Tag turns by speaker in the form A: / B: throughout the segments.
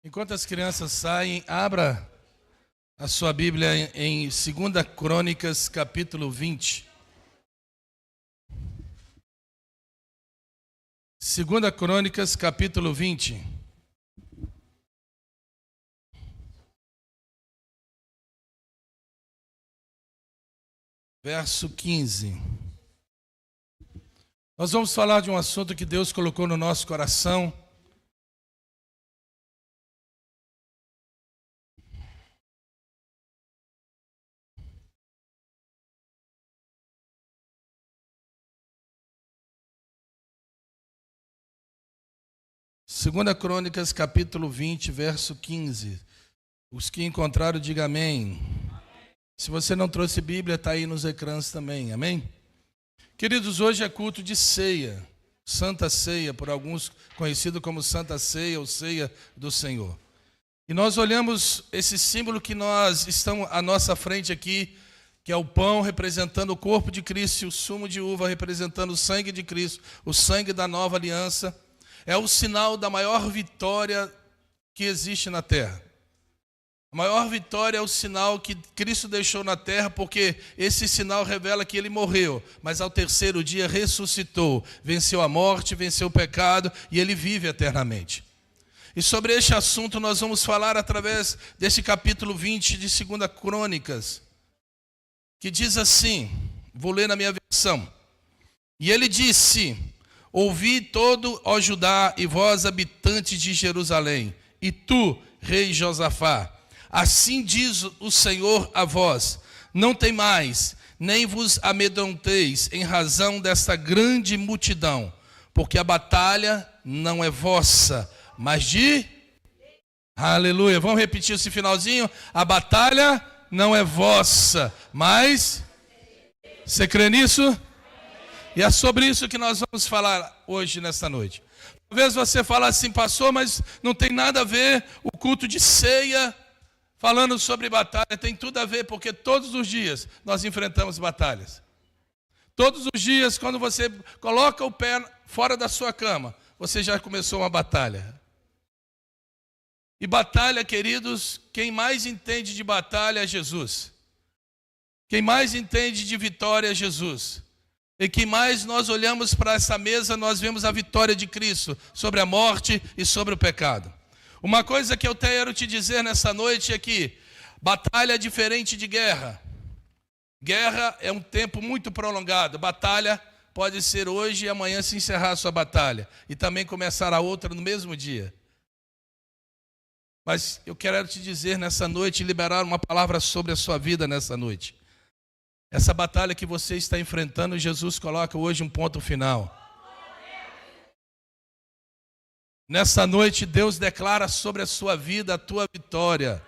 A: Enquanto as crianças saem, abra a sua Bíblia em 2 Crônicas, capítulo 20. 2 Crônicas, capítulo 20. Verso 15. Nós vamos falar de um assunto que Deus colocou no nosso coração. Segunda Crônicas, capítulo 20, verso 15. Os que encontraram, diga amém. Se você não trouxe Bíblia, está aí nos ecrãs também, amém? Queridos, hoje é culto de ceia, Santa Ceia, por alguns conhecido como Santa Ceia ou Ceia do Senhor. E nós olhamos esse símbolo que nós estamos à nossa frente aqui, que é o pão representando o corpo de Cristo e o sumo de uva representando o sangue de Cristo, o sangue da nova aliança. É o sinal da maior vitória que existe na terra. A maior vitória é o sinal que Cristo deixou na terra, porque esse sinal revela que ele morreu, mas ao terceiro dia ressuscitou, venceu a morte, venceu o pecado e ele vive eternamente. E sobre este assunto nós vamos falar através desse capítulo 20 de 2 Crônicas, que diz assim, vou ler na minha versão. E ele disse: ouvi todo, ó Judá, e vós, habitantes de Jerusalém, e tu, rei Josafá, assim diz o Senhor a vós: não temais, nem vos amedronteis em razão desta grande multidão, porque a batalha não é vossa, mas de... Aleluia, vamos repetir esse finalzinho? A batalha não é vossa, mas... Você crê nisso? E é sobre isso que nós vamos falar hoje, nesta noite. Talvez você fale assim, pastor, mas não tem nada a ver o culto de ceia falando sobre batalha. Tem tudo a ver, porque todos os dias nós enfrentamos batalhas. Todos os dias, quando você coloca o pé fora da sua cama, você já começou uma batalha. E batalha, queridos, quem mais entende de batalha é Jesus. Quem mais entende de vitória é Jesus. E que mais nós olhamos para essa mesa, nós vemos a vitória de Cristo sobre a morte e sobre o pecado. Uma coisa que eu quero te dizer nessa noite é que batalha é diferente de guerra. Guerra é um tempo muito prolongado. Batalha pode ser hoje e amanhã se encerrar a sua batalha. E também começar a outra no mesmo dia. Mas eu quero te dizer nessa noite, liberar uma palavra sobre a sua vida nessa noite. Essa batalha que você está enfrentando, Jesus coloca hoje um ponto final. Nessa noite, Deus declara sobre a sua vida a tua vitória.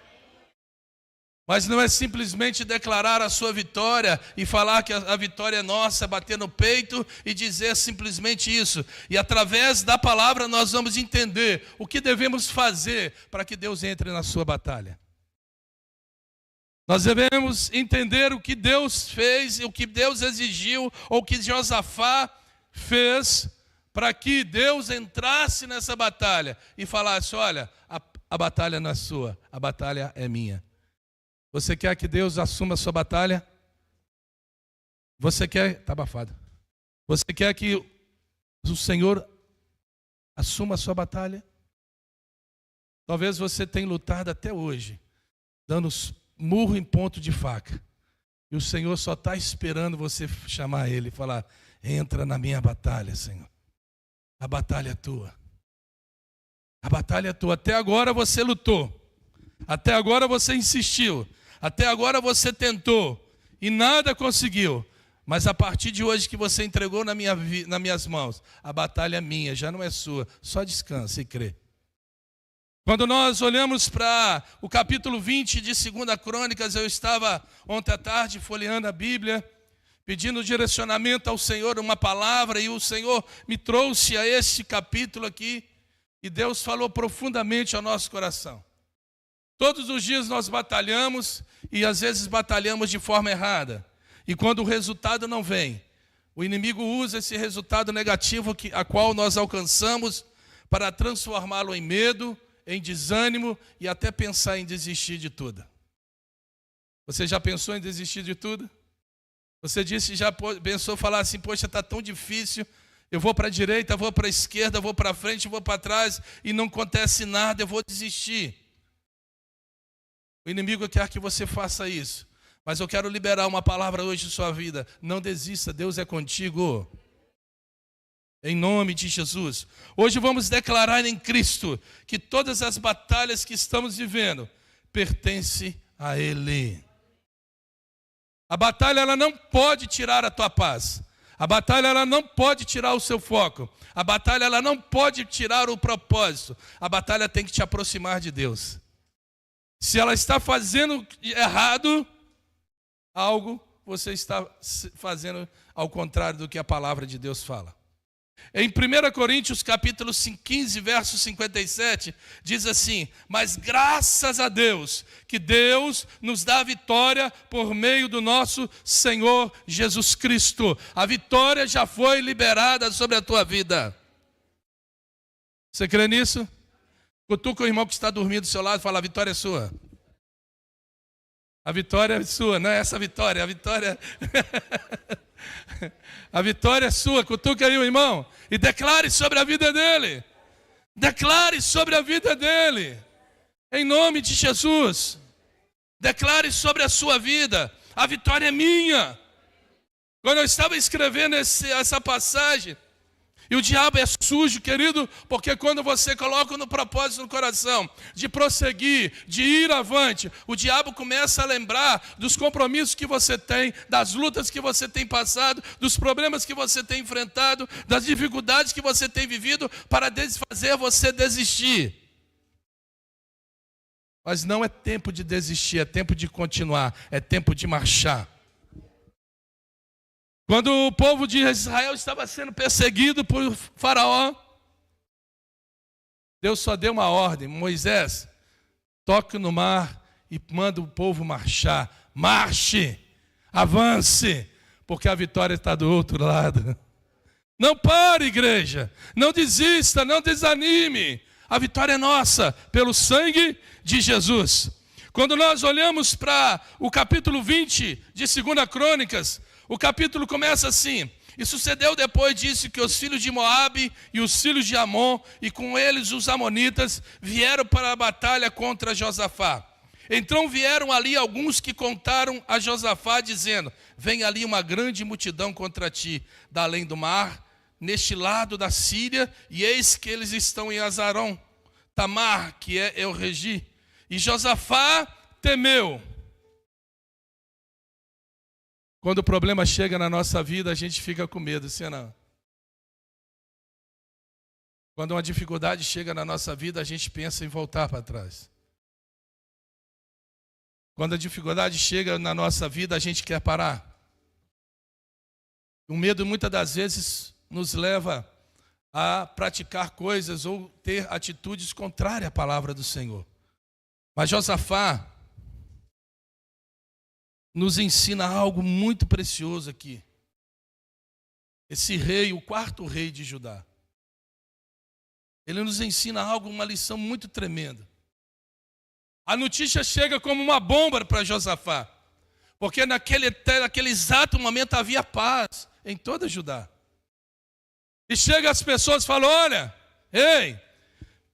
A: Mas não é simplesmente declarar a sua vitória e falar que a vitória é nossa, bater no peito e dizer simplesmente isso. E através da palavra nós vamos entender o que devemos fazer para que Deus entre na sua batalha. Nós devemos entender o que Deus fez, o que Deus exigiu, ou o que Josafá fez, para que Deus entrasse nessa batalha e falasse: olha, a batalha não é sua, a batalha é minha. Você quer que Deus assuma a sua batalha? Você quer... Está abafado. Você quer que o Senhor assuma a sua batalha? Talvez você tenha lutado até hoje, dando murro em ponto de faca. E o Senhor só está esperando você chamar Ele e falar: entra na minha batalha, Senhor. A batalha é tua. A batalha é tua. Até agora você lutou. Até agora você insistiu. Até agora você tentou. E nada conseguiu. Mas a partir de hoje que você entregou nas minhas mãos, a batalha é minha, já não é sua. Só descansa e crê. Quando nós olhamos para o capítulo 20 de 2 Crônicas, eu estava ontem à tarde folheando a Bíblia, pedindo direcionamento ao Senhor, uma palavra, e o Senhor me trouxe a este capítulo aqui, e Deus falou profundamente ao nosso coração. Todos os dias nós batalhamos, e às vezes batalhamos de forma errada, e quando o resultado não vem, o inimigo usa esse resultado negativo a qual nós alcançamos para transformá-lo em medo, em desânimo e até pensar em desistir de tudo. Você já pensou em desistir de tudo? Você já pensou falar assim, poxa, está tão difícil, eu vou para a direita, vou para a esquerda, vou para frente, vou para trás e não acontece nada, eu vou desistir. O inimigo quer que você faça isso, mas eu quero liberar uma palavra hoje em sua vida. Não desista, Deus é contigo. Em nome de Jesus. Hoje vamos declarar em Cristo que todas as batalhas que estamos vivendo pertencem a Ele. A batalha ela não pode tirar a tua paz. A batalha ela não pode tirar o seu foco. A batalha ela não pode tirar o propósito. A batalha tem que te aproximar de Deus. Se ela está fazendo errado algo, você está fazendo ao contrário do que a palavra de Deus fala. Em 1 Coríntios capítulo 15, verso 57, diz assim: mas graças a Deus, que Deus nos dá a vitória por meio do nosso Senhor Jesus Cristo. A vitória já foi liberada sobre a tua vida. Você crê nisso? Cutuca o irmão que está dormindo do seu lado e fala: a vitória é sua. A vitória é sua, não é essa vitória, a vitória... A vitória é sua. Cutuca aí o irmão e declare sobre a vida dele. Declare sobre a vida dele. Em nome de Jesus. Declare sobre a sua vida. A vitória é minha. Quando eu estava escrevendo essa passagem, e o diabo é sujo, querido, porque quando você coloca no propósito no coração de prosseguir, de ir avante, o diabo começa a lembrar dos compromissos que você tem, das lutas que você tem passado, dos problemas que você tem enfrentado, das dificuldades que você tem vivido, para fazer você desistir. Mas não é tempo de desistir, é tempo de continuar, é tempo de marchar. Quando o povo de Israel estava sendo perseguido por Faraó, Deus só deu uma ordem: Moisés, toque no mar e manda o povo marchar. Marche, avance, porque a vitória está do outro lado. Não pare, igreja, não desista, não desanime. A vitória é nossa, pelo sangue de Jesus. Quando nós olhamos para o capítulo 20 de 2 Crônicas, o capítulo começa assim: e sucedeu depois disso que os filhos de Moabe e os filhos de Amon, e com eles os amonitas, vieram para a batalha contra Josafá. Então vieram ali alguns que contaram a Josafá, dizendo: vem ali uma grande multidão contra ti, da além do mar, neste lado da Síria, e eis que eles estão em Azarão, Tamar, que é El-Regi. E Josafá temeu. Quando o problema chega na nossa vida, a gente fica com medo, sim ou não? Quando uma dificuldade chega na nossa vida, a gente pensa em voltar para trás. Quando a dificuldade chega na nossa vida, a gente quer parar. O medo, muitas das vezes, nos leva a praticar coisas ou ter atitudes contrárias à palavra do Senhor. Mas Josafá nos ensina algo muito precioso aqui. Esse rei, o quarto rei de Judá, ele nos ensina algo, uma lição muito tremenda. A notícia chega como uma bomba para Josafá, porque naquele exato momento havia paz em toda Judá. E chega as pessoas e falam: olha, ei,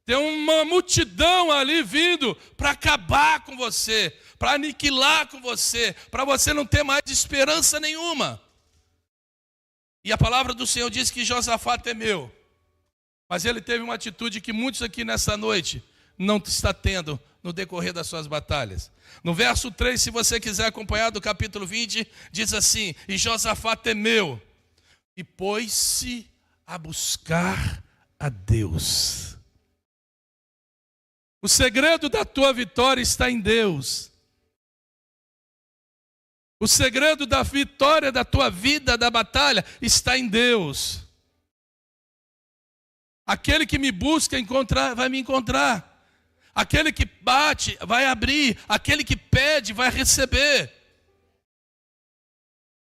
A: tem uma multidão ali vindo para acabar com você, para aniquilar com você, para você não ter mais esperança nenhuma. E a palavra do Senhor diz que Josafá temeu, mas ele teve uma atitude que muitos aqui nessa noite não está tendo no decorrer das suas batalhas. No verso 3, se você quiser acompanhar do capítulo 20, diz assim: e Josafá temeu e pôs-se a buscar a Deus. O segredo da tua vitória está em Deus. O segredo da vitória da tua vida, da batalha, está em Deus. Aquele que me busca encontrar, vai me encontrar. Aquele que bate, vai abrir. Aquele que pede, vai receber.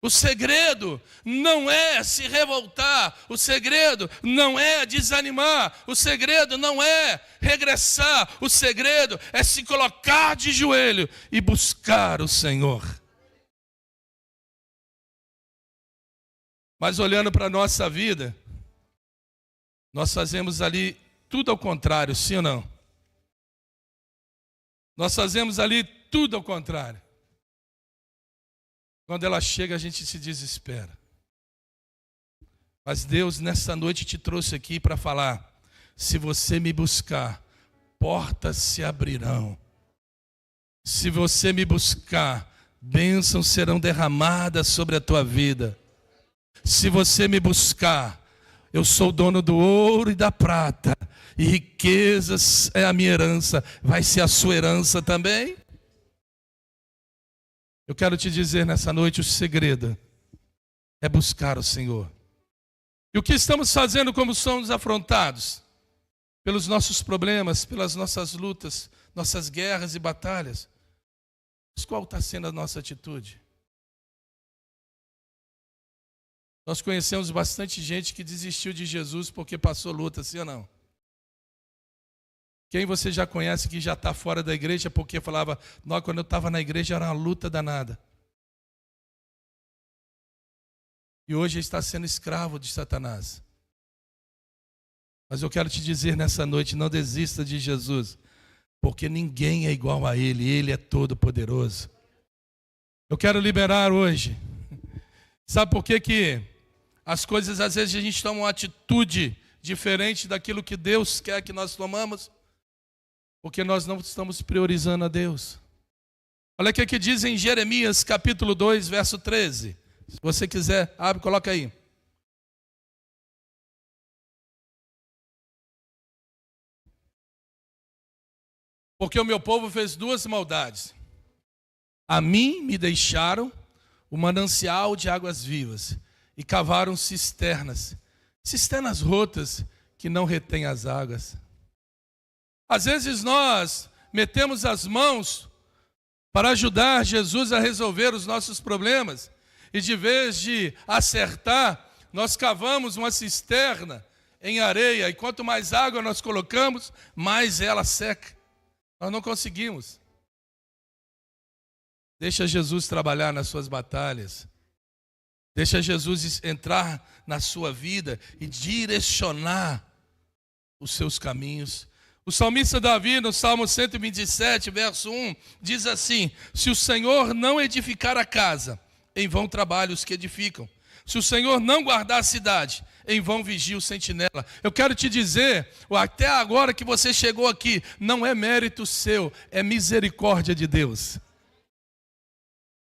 A: O segredo não é se revoltar, o segredo não é desanimar, o segredo não é regressar, o segredo é se colocar de joelho e buscar o Senhor. Mas olhando para a nossa vida, nós fazemos ali tudo ao contrário, sim ou não? Nós fazemos ali tudo ao contrário. Quando ela chega, a gente se desespera. Mas Deus, nessa noite, te trouxe aqui para falar: se você me buscar, portas se abrirão. Se você me buscar, bênçãos serão derramadas sobre a tua vida. Se você me buscar, eu sou dono do ouro e da prata, e riquezas é a minha herança. Vai ser a sua herança também? Eu quero te dizer nessa noite, o segredo é buscar o Senhor. E o que estamos fazendo como somos afrontados? Pelos nossos problemas, pelas nossas lutas, nossas guerras e batalhas. Mas qual está sendo a nossa atitude? Nós conhecemos bastante gente que desistiu de Jesus porque passou luta, sim ou não? Quem você já conhece que já está fora da igreja porque falava: não, quando eu estava na igreja era uma luta danada. E hoje está sendo escravo de Satanás. Mas eu quero te dizer nessa noite, não desista de Jesus, porque ninguém é igual a Ele, Ele é todo poderoso. Eu quero liberar hoje. Sabe por que as coisas às vezes a gente toma uma atitude diferente daquilo que Deus quer que nós tomamos? Porque nós não estamos priorizando a Deus. Olha o que diz em Jeremias capítulo 2, verso 13. Se você quiser, abre, coloca aí. Porque o meu povo fez duas maldades. A mim me deixaram o manancial de águas vivas e cavaram cisternas rotas que não retêm as águas. Às vezes nós metemos as mãos para ajudar Jesus a resolver os nossos problemas, e de vez de acertar, nós cavamos uma cisterna em areia, e quanto mais água nós colocamos, mais ela seca. Nós não conseguimos. Deixa Jesus trabalhar nas suas batalhas. Deixa Jesus entrar na sua vida e direcionar os seus caminhos. O salmista Davi, no Salmo 127, verso 1, diz assim: se o Senhor não edificar a casa, em vão trabalham os que edificam. Se o Senhor não guardar a cidade, em vão vigia o sentinela. Eu quero te dizer, até agora que você chegou aqui, não é mérito seu, é misericórdia de Deus.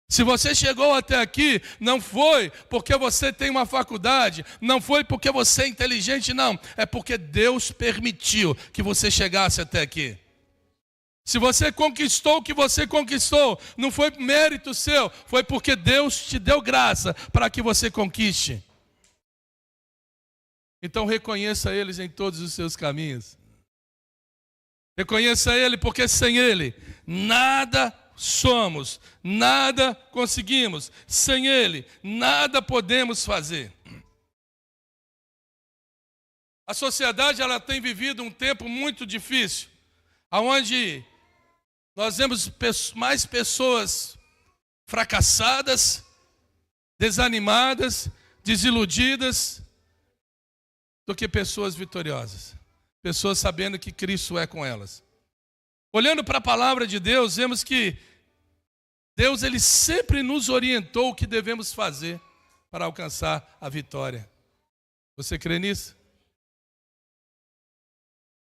A: Se você chegou até aqui, não foi porque você tem uma faculdade, não foi porque você é inteligente, não. É porque Deus permitiu que você chegasse até aqui. Se você conquistou o que você conquistou, não foi mérito seu, foi porque Deus te deu graça para que você conquiste. Então reconheça eles em todos os seus caminhos. Reconheça Ele, porque sem Ele nada somos, nada conseguimos. Sem Ele nada podemos fazer. A sociedade ela tem vivido um tempo muito difícil, onde nós vemos mais pessoas fracassadas, desanimadas, desiludidas, do que pessoas vitoriosas. Pessoas sabendo que Cristo é com elas. Olhando para a palavra de Deus, vemos que Deus ele sempre nos orientou o que devemos fazer para alcançar a vitória. Você crê nisso?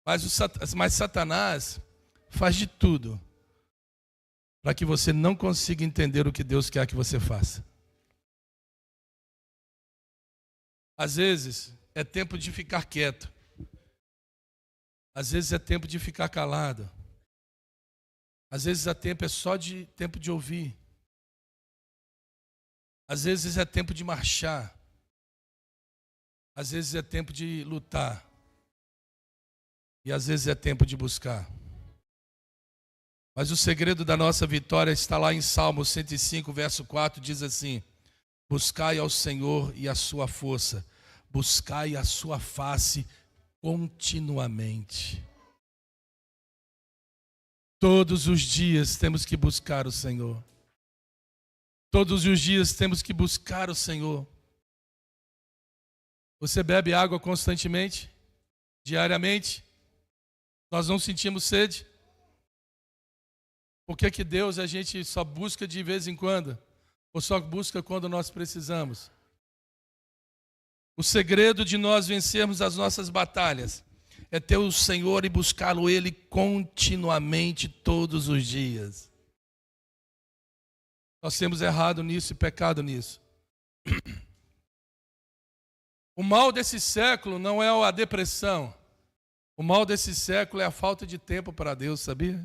A: Mas Satanás faz de tudo para que você não consiga entender o que Deus quer que você faça. Às vezes é tempo de ficar quieto. Às vezes é tempo de ficar calado. Às vezes é só de tempo de ouvir. Às vezes é tempo de marchar. Às vezes é tempo de lutar. E às vezes é tempo de buscar. Mas o segredo da nossa vitória está lá em Salmo 105, verso 4, diz assim: Buscai ao Senhor e a sua força. Buscai a sua face continuamente. Todos os dias temos que buscar o Senhor. Todos os dias temos que buscar o Senhor. Você bebe água constantemente? Diariamente? Nós não sentimos sede? Por que Deus a gente só busca de vez em quando? Ou só busca quando nós precisamos? O segredo de nós vencermos as nossas batalhas é ter o Senhor e buscá-lo Ele continuamente, todos os dias. Nós temos errado nisso e pecado nisso. O mal desse século não é a depressão. O mal desse século é a falta de tempo para Deus, sabia?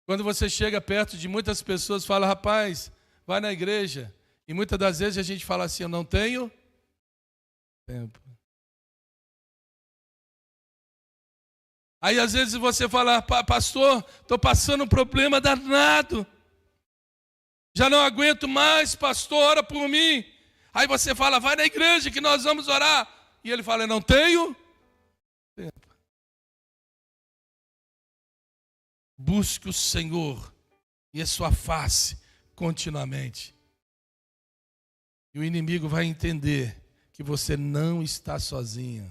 A: Quando você chega perto de muitas pessoas, fala, rapaz, vai na igreja. E muitas das vezes a gente fala assim, eu não tenho tempo. Aí às vezes você fala, pastor, estou passando um problema danado. Já não aguento mais, pastor, ora por mim. Aí você fala, vai na igreja que nós vamos orar. E ele fala, eu não tenho tempo. Busque o Senhor e a sua face continuamente. E o inimigo vai entender que você não está sozinho.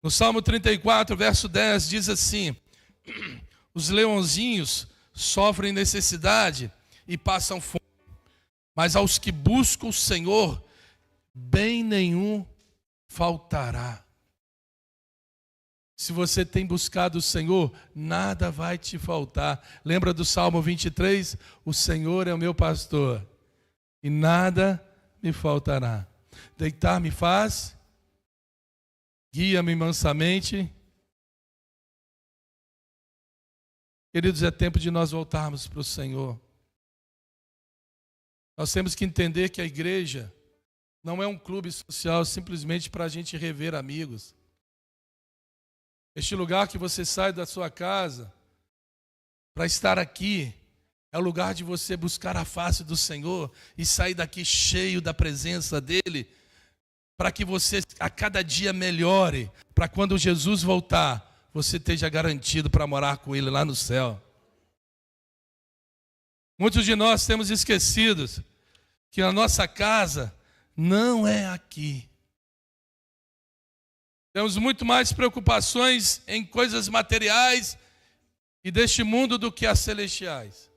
A: No Salmo 34, verso 10, diz assim, os leãozinhos sofrem necessidade e passam fome, mas aos que buscam o Senhor, bem nenhum faltará. Se você tem buscado o Senhor, nada vai te faltar. Lembra do Salmo 23? O Senhor é o meu pastor e nada me faltará. Deitar-me faz, guia-me mansamente. Queridos, é tempo de nós voltarmos para o Senhor. Nós temos que entender que a igreja não é um clube social simplesmente para a gente rever amigos. Este lugar que você sai da sua casa para estar aqui é o lugar de você buscar a face do Senhor e sair daqui cheio da presença dEle, para que você a cada dia melhore, para quando Jesus voltar, você esteja garantido para morar com Ele lá no céu. Muitos de nós temos esquecido que a nossa casa não é aqui. Temos muito mais preocupações em coisas materiais e deste mundo do que as celestiais.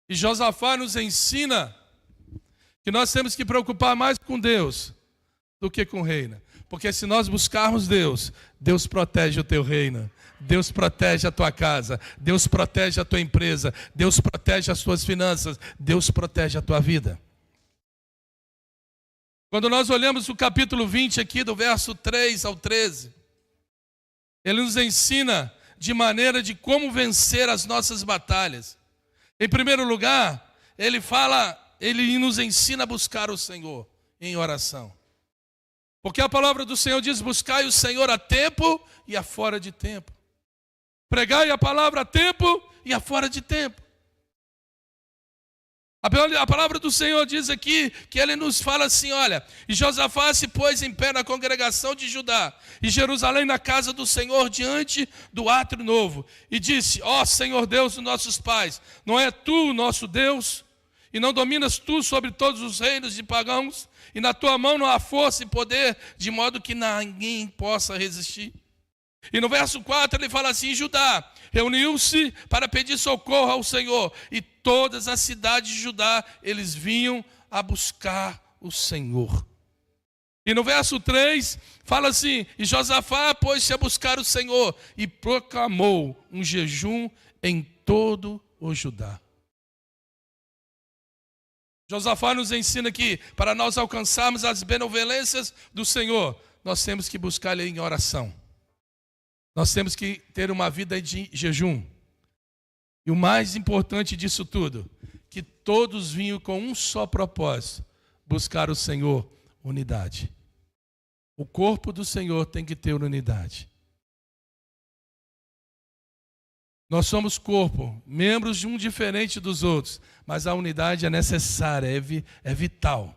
A: E Josafá nos ensina que nós temos que preocupar mais com Deus do que com o reino. Porque se nós buscarmos Deus, Deus protege o teu reino. Deus protege a tua casa. Deus protege a tua empresa. Deus protege as tuas finanças. Deus protege a tua vida. Quando nós olhamos o capítulo 20 aqui, do verso 3 ao 13, ele nos ensina de maneira de como vencer as nossas batalhas. Em primeiro lugar, ele nos ensina a buscar o Senhor em oração. Porque a palavra do Senhor diz, buscai o Senhor a tempo e a fora de tempo. Pregai a palavra a tempo e a fora de tempo. A palavra do Senhor diz aqui que Ele nos fala assim, olha, e Josafá se pôs em pé na congregação de Judá, e Jerusalém na casa do Senhor, diante do átrio novo, e disse, ó Senhor Deus dos nossos pais, não é Tu o nosso Deus, e não dominas Tu sobre todos os reinos de pagãos, e na Tua mão não há força e poder, de modo que ninguém possa resistir. E no verso 4 ele fala assim, Judá reuniu-se para pedir socorro ao Senhor, e todas as cidades de Judá, eles vinham a buscar o Senhor. E no verso 3, fala assim, e Josafá pôs-se a buscar o Senhor, e proclamou um jejum em todo o Judá. Josafá nos ensina que, para nós alcançarmos as benevolências do Senhor, nós temos que buscar Ele em oração. Nós temos que ter uma vida de jejum. E o mais importante disso tudo, que todos vinham com um só propósito, buscar o Senhor, unidade. O corpo do Senhor tem que ter unidade. Nós somos corpo, membros de um diferente dos outros, mas a unidade é necessária, é vital.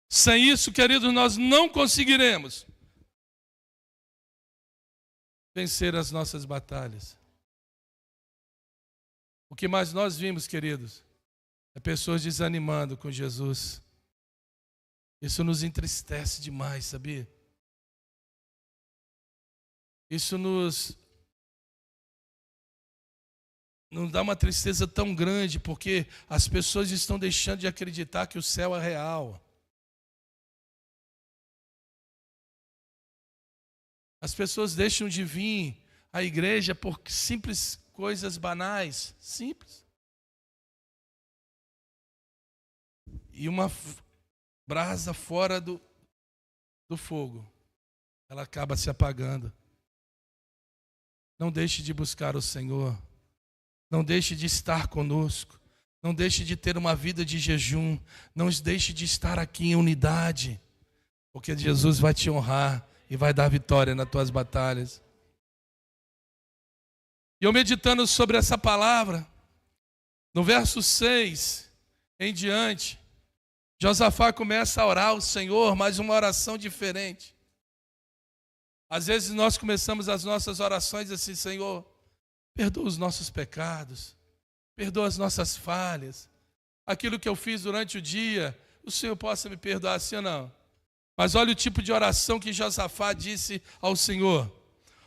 A: Sem isso, queridos, nós não conseguiremos vencer as nossas batalhas. O que mais nós vimos, queridos, é pessoas desanimando com Jesus. Isso nos entristece demais, sabia? Isso nos dá uma tristeza tão grande, porque as pessoas estão deixando de acreditar que o céu é real. As pessoas deixam de vir à igreja por simples coisas banais, simples. E uma brasa fora do fogo, ela acaba se apagando. Não deixe de buscar o Senhor. Não deixe de estar conosco. Não deixe de ter uma vida de jejum. Não deixe de estar aqui em unidade. Porque Jesus vai te honrar e vai dar vitória nas tuas batalhas. E eu meditando sobre essa palavra, no verso 6 em diante, Josafá começa a orar ao Senhor, mas uma oração diferente. Às vezes nós começamos as nossas orações assim: Senhor, perdoa os nossos pecados, perdoa as nossas falhas, aquilo que eu fiz durante o dia, o Senhor possa me perdoar, sim ou não? Mas olha o tipo de oração que Josafá disse ao Senhor.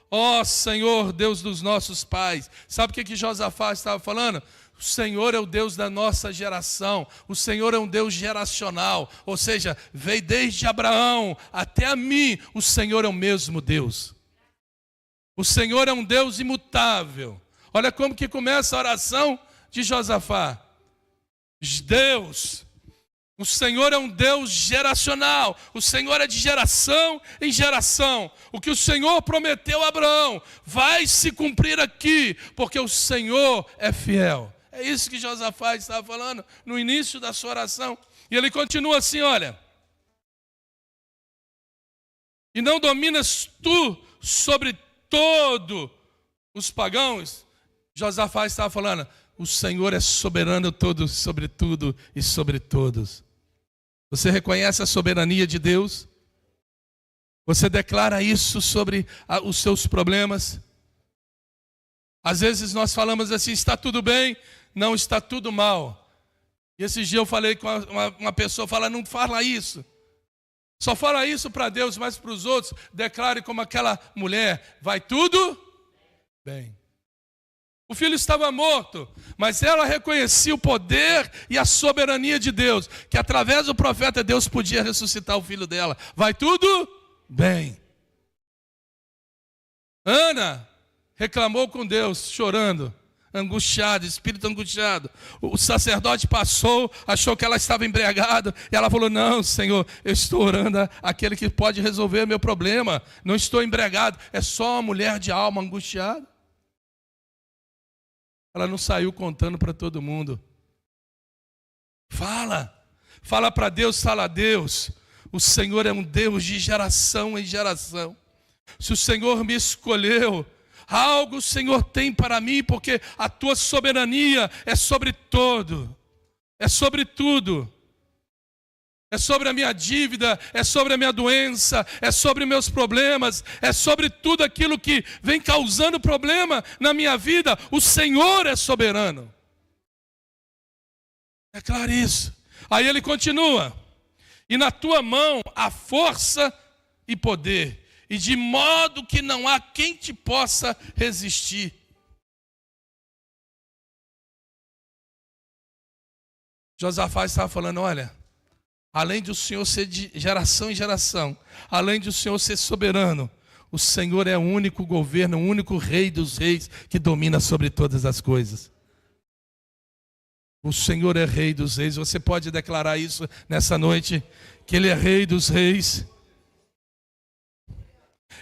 A: Ó Senhor, Deus dos nossos pais. Sabe o que Josafá estava falando? O Senhor é o Deus da nossa geração. O Senhor é um Deus geracional. Ou seja, veio desde Abraão até a mim. O Senhor é o mesmo Deus. O Senhor é um Deus imutável. Olha como que começa a oração de Josafá. Deus, o Senhor é um Deus geracional. O Senhor é de geração em geração. O que o Senhor prometeu a Abraão vai se cumprir aqui, porque o Senhor é fiel. É isso que Josafá estava falando no início da sua oração. E ele continua assim, olha. E não dominas tu sobre todos os pagãos? Josafá estava falando, o Senhor é soberano todo, sobre tudo e sobre todos. Você reconhece a soberania de Deus? Você declara isso sobre os seus problemas? Às vezes nós falamos assim, está tudo bem? Não, está tudo mal. E esses dias eu falei com uma pessoa, fala, não fala isso. Só fala isso para Deus, mas para os outros, declare como aquela mulher, vai tudo bem. O filho estava morto, mas ela reconhecia o poder e a soberania de Deus, que através do profeta Deus podia ressuscitar o filho dela. Vai tudo bem. Ana reclamou com Deus, chorando, angustiado, espírito angustiado. O sacerdote passou, achou que ela estava embriagada, e ela falou, não, Senhor, eu estou orando àquele que pode resolver meu problema. Não estou embriagado, é só uma mulher de alma angustiada. Ela não saiu contando para todo mundo. Fala para Deus, fala a Deus. O Senhor é um Deus de geração em geração. Se o Senhor me escolheu, algo o Senhor tem para mim, porque a tua soberania é sobre todo, é sobre tudo. É sobre a minha dívida, é sobre a minha doença, é sobre meus problemas, é sobre tudo aquilo que vem causando problema na minha vida. O Senhor é soberano. É claro isso. Aí ele continua. E na tua mão há força e poder, e de modo que não há quem te possa resistir. Josafá estava falando, olha, além de o Senhor ser de geração em geração, além de o Senhor ser soberano, o Senhor é o único governo, o único rei dos reis que domina sobre todas as coisas. O Senhor é rei dos reis. Você pode declarar isso nessa noite, que Ele é rei dos reis.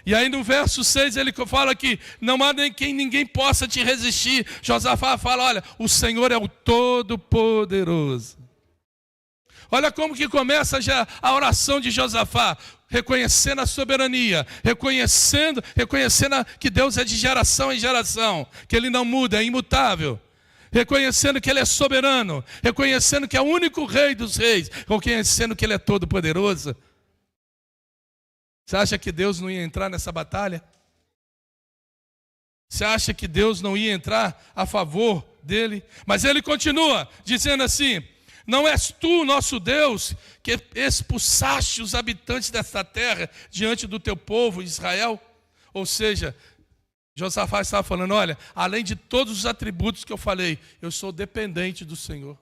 A: E aí no verso 6 ele fala que não há ninguém possa te resistir. Josafá fala, olha, o Senhor é o Todo-Poderoso. Olha como que começa já a oração de Josafá. reconhecendo a soberania, reconhecendo que Deus é de geração em geração, que Ele não muda, é imutável, reconhecendo que Ele é soberano, reconhecendo que é o único Rei dos reis, reconhecendo que Ele é todo poderoso. Você acha que Deus não ia entrar nessa batalha? Você acha que Deus não ia entrar a favor dele? Mas Ele continua dizendo assim: não és tu, nosso Deus, que expulsaste os habitantes desta terra diante do teu povo Israel? Ou seja, Josafá estava falando: olha, além de todos os atributos que eu falei, eu sou dependente do Senhor.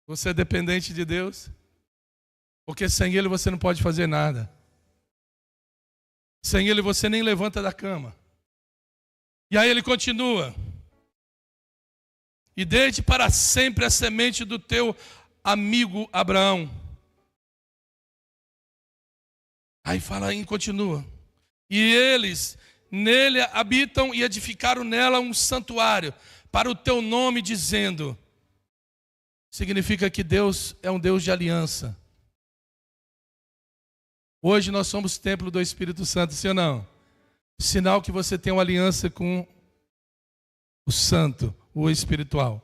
A: Você é dependente de Deus? Porque sem Ele você não pode fazer nada. Sem Ele você nem levanta da cama. E aí ele continua: e desde para sempre a semente do teu amigo Abraão. Aí fala aí, continua. E eles nele habitam e edificaram nela um santuário para o teu nome, dizendo. Significa que Deus é um Deus de aliança. Hoje nós somos templo do Espírito Santo, sim ou não? Sinal que você tem uma aliança com o santo, o espiritual.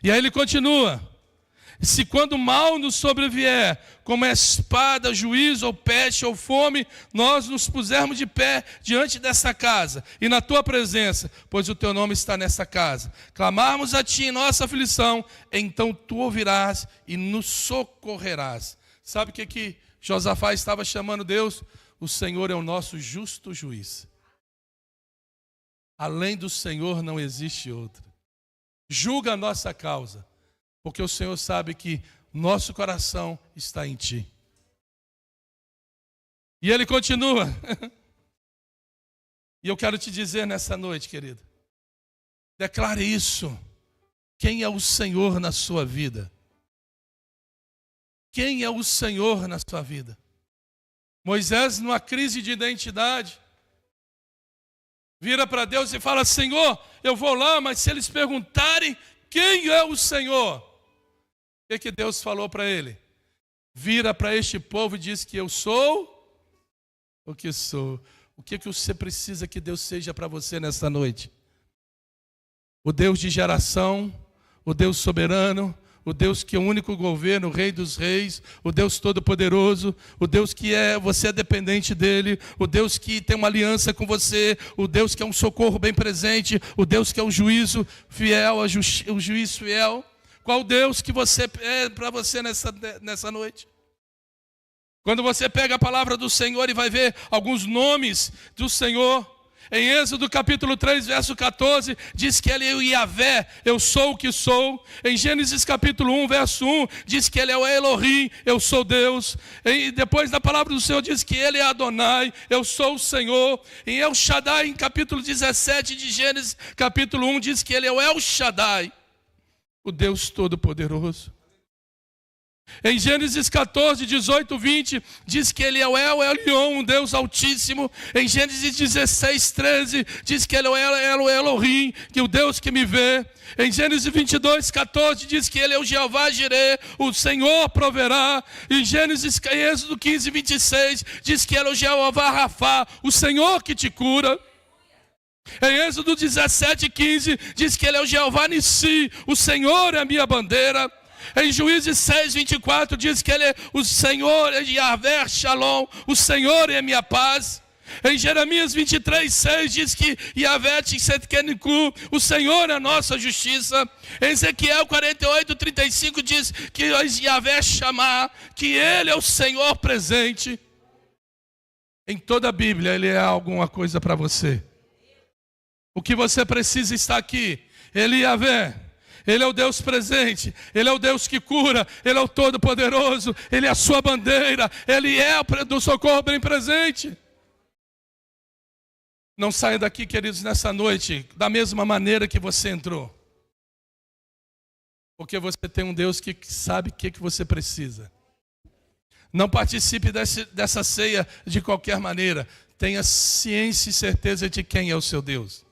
A: E aí ele continua: se quando mal nos sobrevier, como é espada, juízo, ou peste, ou fome, nós nos pusermos de pé diante dessa casa, e na tua presença, pois o teu nome está nessa casa, clamarmos a ti em nossa aflição, então tu ouvirás e nos socorrerás. Sabe o que Josafá estava chamando Deus? O Senhor é o nosso justo juiz. Além do Senhor não existe outro. Julga a nossa causa, porque o Senhor sabe que nosso coração está em ti. E ele continua. E eu quero te dizer nessa noite, querido, declare isso. Quem é o Senhor na sua vida? Quem é o Senhor na sua vida? Moisés, numa crise de identidade, vira para Deus e fala: Senhor, eu vou lá, mas se eles perguntarem quem é o Senhor, o que Deus falou para ele? Vira para este povo e diz que eu sou o que sou. O que você precisa que Deus seja para você nesta noite? O Deus de geração, o Deus soberano, o Deus que é o único governo, o Rei dos reis, o Deus todo-poderoso, o Deus que você é dependente dele, o Deus que tem uma aliança com você, o Deus que é um socorro bem presente, o Deus que é um juízo fiel, o juiz fiel. Qual Deus que você é para você nessa noite? Quando você pega a palavra do Senhor e vai ver alguns nomes do Senhor, em Êxodo capítulo 3, verso 14, diz que Ele é o Yahvé, eu sou o que sou. Em Gênesis capítulo 1, verso 1, diz que Ele é o Elohim, eu sou Deus. E depois da palavra do Senhor diz que Ele é Adonai, eu sou o Senhor. Em El Shaddai, em capítulo 17 de Gênesis capítulo 1, diz que Ele é o El Shaddai, o Deus Todo-Poderoso. Em Gênesis 14, 18, 20, diz que Ele é o El Elyon, um Deus altíssimo. Em Gênesis 16, 13, diz que Ele é o Elohim, que é o Deus que me vê. Em Gênesis 22, 14, diz que Ele é o Jeová Jireh, o Senhor proverá. Em Êxodo 15, 26, diz que Ele é o Jeová Rafá, o Senhor que te cura. Em Êxodo 17, 15, diz que Ele é o Jeová Nissi, o Senhor é a minha bandeira. Em Juízes 6, 24, diz que Ele é o Senhor, é Yahvé Shalom, o Senhor é a minha paz. Em Jeremias 23, 6, diz que Yahvé Tsetkeniku, o Senhor é a nossa justiça. Em Ezequiel 48, 35, diz que Yahvé Shammah, que Ele é o Senhor presente. Em toda a Bíblia, Ele é alguma coisa para você. O que você precisa está aqui. Ele é Yahvé. Ele é o Deus presente, Ele é o Deus que cura, Ele é o Todo-Poderoso, Ele é a sua bandeira, Ele é do socorro bem presente. Não saia daqui, queridos, nessa noite, da mesma maneira que você entrou. Porque você tem um Deus que sabe o que você precisa. Não participe dessa ceia de qualquer maneira. Tenha ciência e certeza de quem é o seu Deus.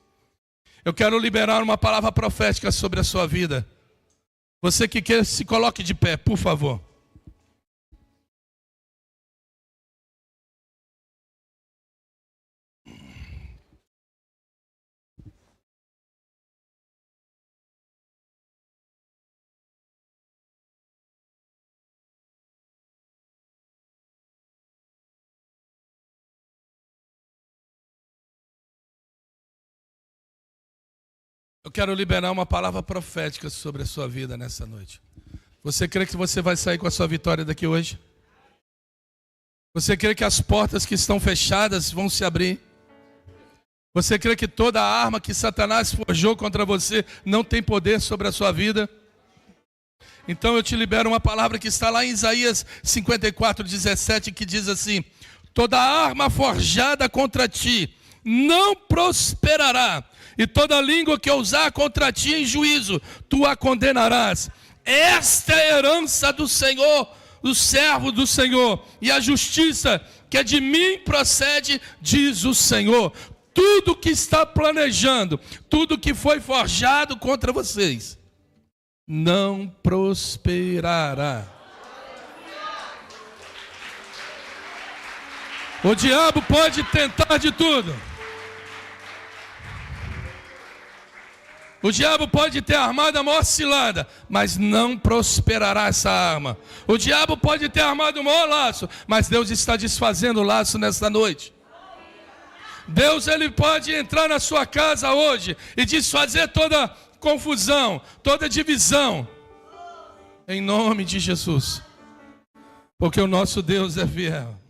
A: Eu quero liberar uma palavra profética sobre a sua vida. Você que quer, se coloque de pé, por favor. Eu quero liberar uma palavra profética sobre a sua vida nessa noite. Você crê que você vai sair com a sua vitória daqui hoje? Você crê que as portas que estão fechadas vão se abrir? Você crê que toda a arma que Satanás forjou contra você não tem poder sobre a sua vida? Então eu te libero uma palavra que está lá em Isaías 54:17, que diz assim: toda arma forjada contra ti não prosperará, e toda língua que ousar contra ti em juízo, tu a condenarás. Esta é a herança do Senhor, do servo do Senhor, e a justiça que é de mim procede, diz o Senhor. Tudo que está planejando, tudo que foi forjado contra vocês, não prosperará. O diabo pode tentar de tudo. O diabo pode ter armado a maior cilada, mas não prosperará essa arma. O diabo pode ter armado o maior laço, mas Deus está desfazendo o laço nesta noite. Deus, ele pode entrar na sua casa hoje e desfazer toda confusão, toda divisão, em nome de Jesus, porque o nosso Deus é fiel.